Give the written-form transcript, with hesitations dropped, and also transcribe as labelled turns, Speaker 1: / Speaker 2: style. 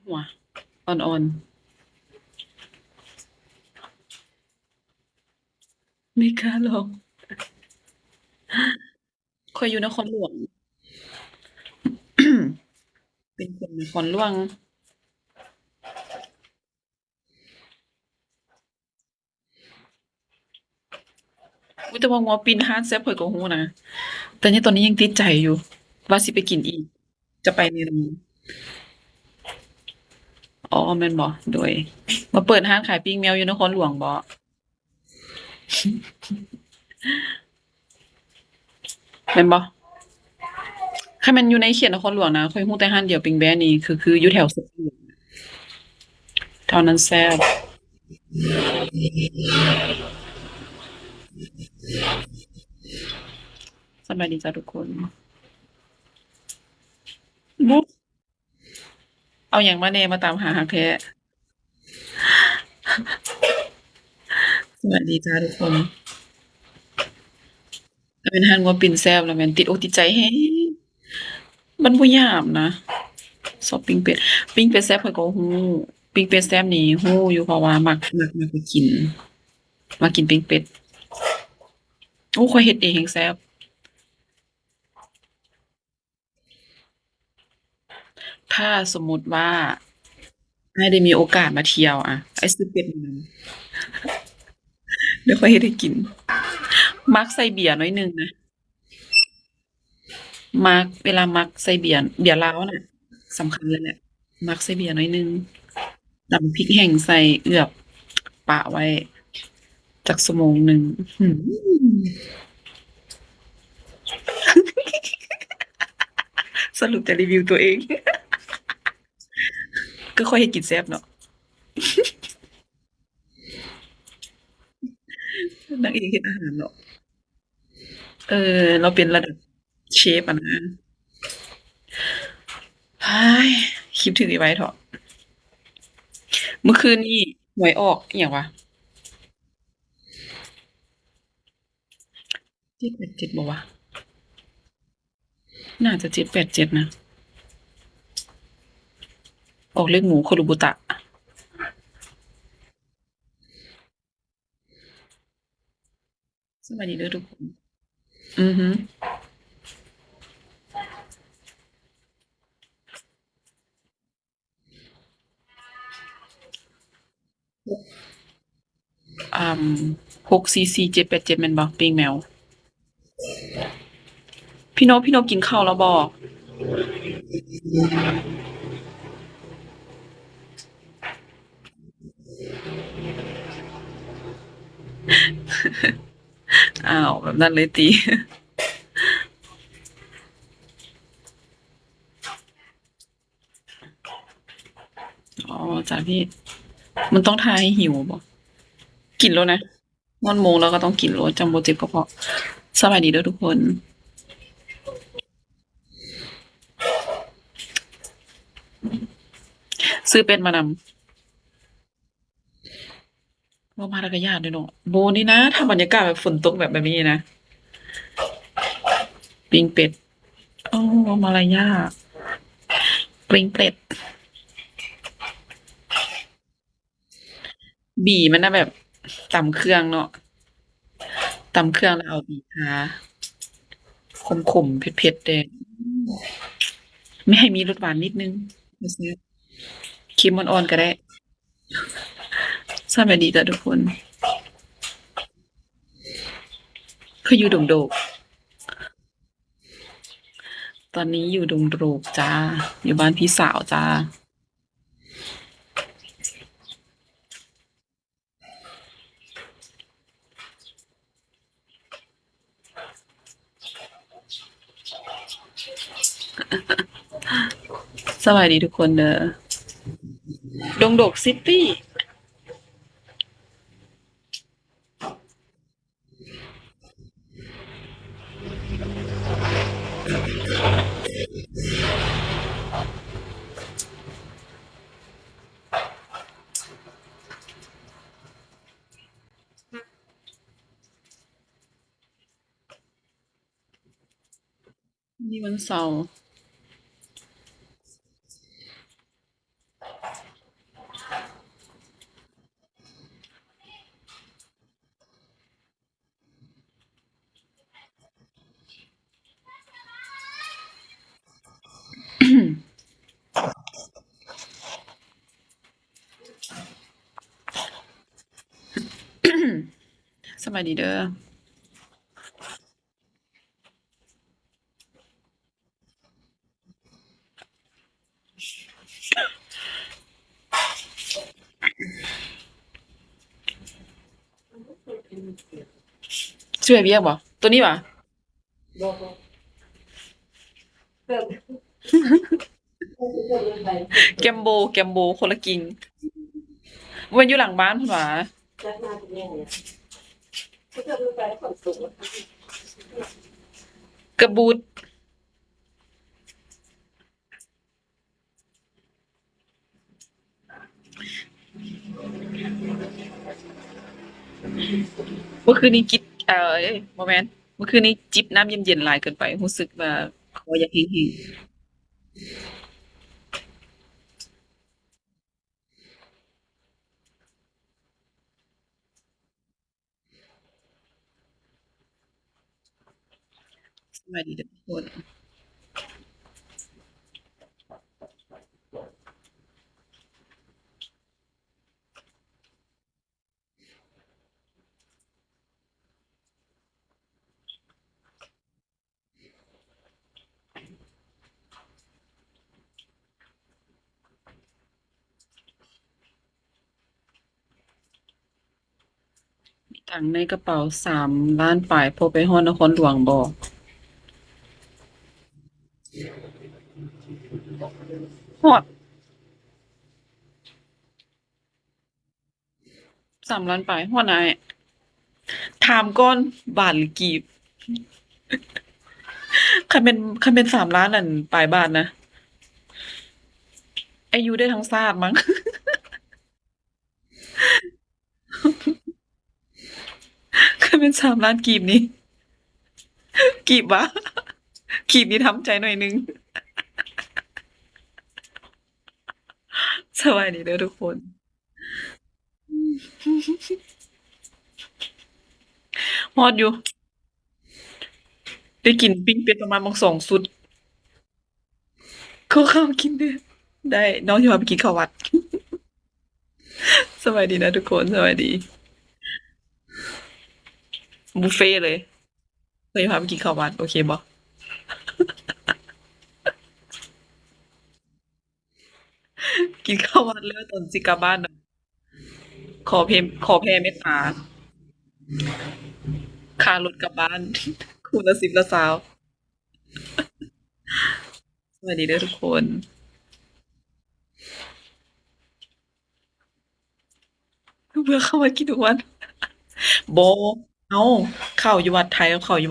Speaker 1: หัวอ่อนๆไม่กล้าลองข้อยอยู่นครหลวงเป็นคนนครหลวงอุ๊ยแต่ว่างัวปิ้งร้านแซ่บข้อยก็รู้นะแต่เนี่ยตอนนี้ยังติดใจอยู่ว่าสิไปกินอีกจะไปเมนูอ๋อแม่นบ่โดยมาเปิดร้านขายปิ้งแมวอยู่นครหลวงบ่แม่นบ่คันแม่นอยู่ในเขตนครหลวงนะข้อยรู้แต่ร้านเดียวปิ้งแบะนี่คืออยู่แถวสะพานเท่านั้นแซ่บสบายดีจ้ะทุกคนบุ๊เอาหยังมาแหน่มาตามหารักแท้สวัสดีจ้ะทุกคนถ้าเป็นร้านงัวปิ้งแซ่บแล้วแม่นติดอกติดใจแรงมันบ่ยากนะ ชอบปิ้งเป็ดปิ้งเป็ดแซ่บข้อยก็รู้ปิ้งเป็ดแซ่บนี่รู้อยู่เพราะว่ามักไปกินมักกินปิ้งเป็ดโอ้ข้อยเฮ็ดเองแฮ่งแซ่บถ้าสมมุติว่าอ้ายได้มีโอกาสมาเที่ยวอะอ้ายซื้อเป็ดมานำเดี๋ยวข้อยเฮ็ดให้กินมักใส่เบียร์หน่อยหนึ่งนะมักเวลามักใส่เบียร์ลาวน่ะสำคัญเลยแหละมักใส่เบียร์หน่อยหนึ่งตำพริกแห้งใส่เอือบปะไว้จักชั่วโมงหนึ่งอื้อฮือสรุปจะรีวิวตัวเองก็ข้อยเฮ็ดกินแซ่บเนาะนางเอกเฮ็ดอาหารเนาะ เออเราเป็นระดับเชฟอะนะเฮ้ยคิดถึงไอ้ไว้เถอะเมื่อคืนนี่หวยออกอหย่างวะ787บอกวะน่าจะ787นะออกเลขหมูโครุบุตะสวัสดีเด้อทุกคนอือฮึอ่า644 787แม่นบ่ปิ้งแมวพี่นพกินข้าวแล้วบ่อ้าวแบบนั้นเลยติอ๋อจ้ะพี่มันต้องทาให้หิวบ่กินแล้วนะม่อนโมงแล้วก็ต้องกินโลดจั่งบ่เจ็บกระเพาะสวัสดีเด้อทุกคนซื้อเป็ดมานำ บ่มารยาทด้วยเนาะโบนี่นะถ้าบรรยากาศแบบฝนตกแบบนี้นะปิ้งเป็ดอ้อมารยาทปิ้งเป็ดบี่มันน่ะแบบตำเครื่องเนาะตำเครื่องแล้วเอาบีทาขมๆเผ็ดๆแดงไม่ให้มีรสหวานนิดหนึ่งจั่งซี้เค็มอ่อนๆก็ได้สำบายดีจ้ะทุกคนคืออยู่ดงโดกตอนนี้อยู่ดงโดกจ้ะอยู่บ้านพี่สาวจ้ะสวัสดีทุกคนเด้อดงโดกซิตีนี่วันเสาร์ สบายดีเด้อช่วยเบียกบ่ตัวนี้บ่แกมโบแกมโบคนละกิ่งเว้นอยู่หลังบ้านพุ่นหว่ากระบูดเมื่อคืนนี้กินบ่แม่นเมื่อคืนนี้จิบน้ำเย็นๆหลายเกินไปรู้สึกว่าคออยากแห้งๆสบายดีเด้อทุกคนมีตังค์ในกระเป๋า3,000,000ปลายพอไปฮอดนครหลวงบ่ฮอด3,000,000ปลายฮอดอ้ายถามก่อนบาทหรือกีบคันแม่น3,000,000นั่นปลายบาทนะอายุได้ทั้งชาติมั้ง คันเป็น3,000,000กีบนี่กีบวะกีบนี่ทำใจหน่อยหนึ่งสวัสดีเด้อทุกคนฮอดอยู่ได้กินปิ้งเป็ดประมาณบาง2สุดเข้าวๆกินเด้อได้น้องสิพาไปกินข้าววัดสวัสดีนะทุกคนสวัสดีบุฟเฟต์เลยเฮ้ยพาไปกินข้าววัดโอเคบ่กินข้าววัดแล้วตอนสิกลับบ้านน่ะขอแผ่เมตตาค่ารถกลับบ้านคู่ละ10ละ20สวัสดีเด้อทุกคนเบื่อเข้าวัดกินทุกวันบ่เอ้าเข้าอยู่วัดไทยกับเข้าอยู่วัด